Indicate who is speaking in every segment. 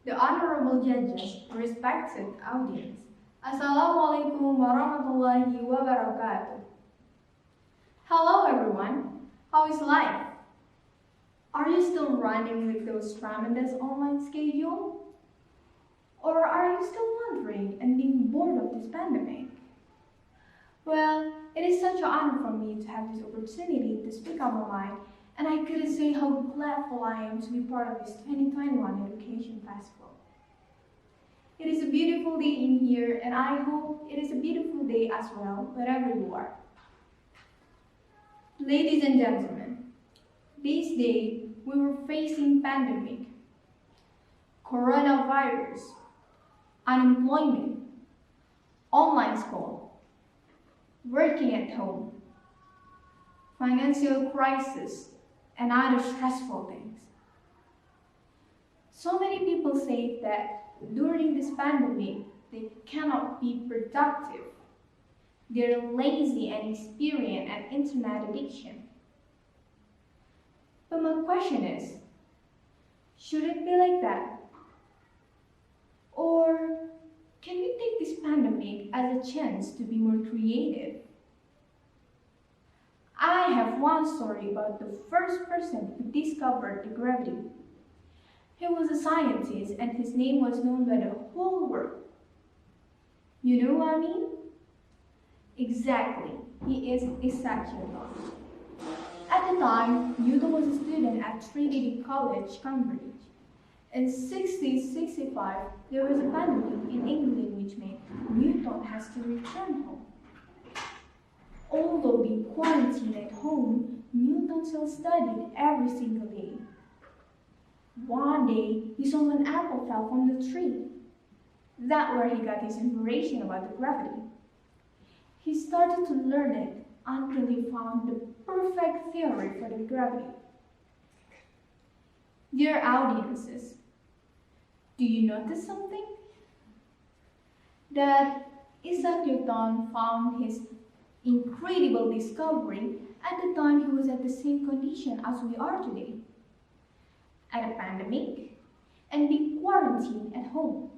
Speaker 1: The honorable judges, respected audience. Assalamualaikum warahmatullahi wabarakatuh. Hello everyone, how is life? Are you still running with those tremendous online schedule? Or are you still wondering and being bored of this pandemic? Well, it is such an honor for me to have this opportunity to speak on my mind, and I couldn't say how grateful I am to be part of this 2021 Education Festival. It is a beautiful day in here, and I hope it is a beautiful day as well, wherever you are. Ladies and gentlemen, this day we were facing pandemic, coronavirus, unemployment, online school, working at home, financial crisis, and other stressful things. So many people say that during this pandemic, they cannot be productive. They're lazy and experienced at internet addiction. But my question is, should it be like that? Or can we take this pandemic as a chance to be more creative? I have one story about the first person who discovered the gravity. He was a scientist and his name was known by the whole world. You know what I mean? Exactly, he is Isaac Newton. At the time, Newton was a student at Trinity College, Cambridge. In 1665, there was a pandemic in England which made Newton has to return home. Although being quarantined at home, Newton still studied every single day. One day, he saw an apple fell from the tree. That's where he got his inspiration about the gravity. He started to learn it until he found the perfect theory for the gravity. Dear audiences, do you notice something? That Isaac Newton found his incredible discovery at the time he was at the same condition as we are today, at a pandemic, and being quarantined at home.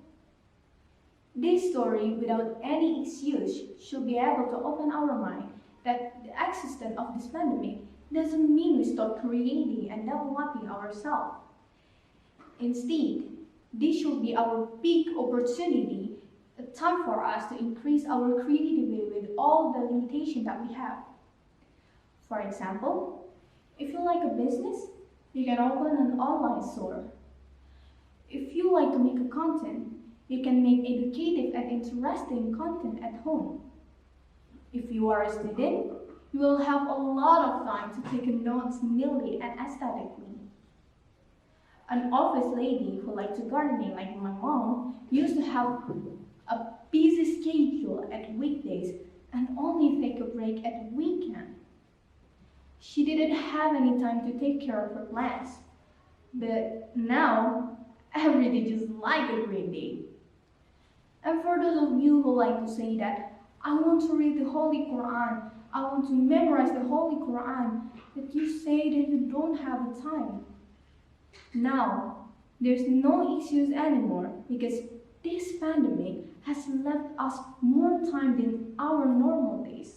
Speaker 1: This story, without any excuse, should be able to open our mind that the existence of this pandemic doesn't mean we stop creating and developing ourselves. Instead, this should be our big opportunity, a time for us to increase our creativity with all the limitations that we have. For example, if you like a business, you can open an online store. If you like to make a content, you can make educative and interesting content at home. If you are a student, you will have a lot of time to take notes neatly and aesthetically. An office lady who likes to gardening like my mom used to have a busy schedule at weekdays and only take a break at weekend. She didn't have any time to take care of her plants. But now, every day just like a great day. And for those of you who like to say that, I want to read the Holy Quran, I want to memorize the Holy Quran, but you say that you don't have the time. Now, there's no excuse anymore because this pandemic has left us more time than our normal days.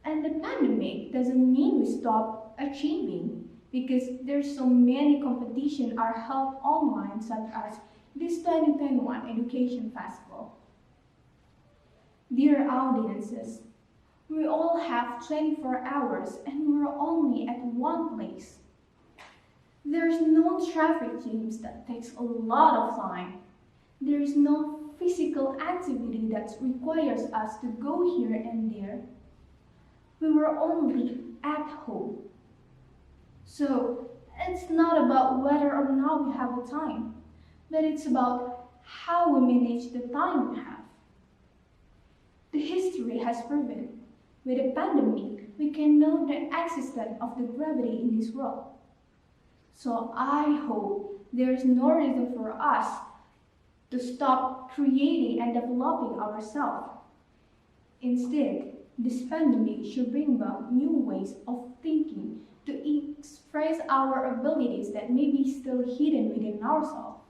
Speaker 1: And the pandemic doesn't mean we stop achieving because there's so many competitions are held online such as this 2021 Education Festival. Dear audiences, we all have 24 hours and we're only at one place. There's no traffic jams that takes a lot of time. There's no physical activity that requires us to go here and there. We were only at home. So it's not about whether or not we have the time, but it's about how we manage the time we have. The history has proven, with a pandemic, we can know the existence of the gravity in this world. So I hope there is no reason for us to stop creating and developing ourselves. Instead, this pandemic should bring about new ways of thinking to express our abilities that may be still hidden within ourselves.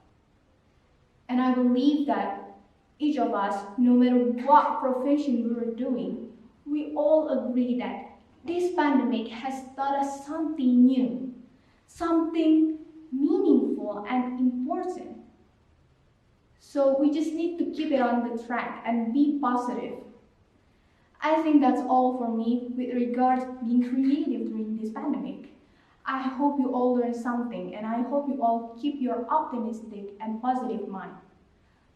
Speaker 1: And I believe that each of us, no matter what profession we were doing, we all agree that this pandemic has taught us something new, something meaningful and important. So we just need to keep it on the track and be positive. I think that's all for me with regards being creative during this pandemic. I hope you all learned something and I hope you all keep your optimistic and positive mind.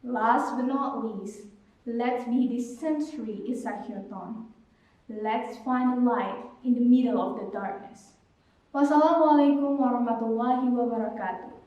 Speaker 1: Last but not least, let's be this century Isakyoton. Let's find a light in the middle of the darkness. Wassalamualaikum warahmatullahi wabarakatuh.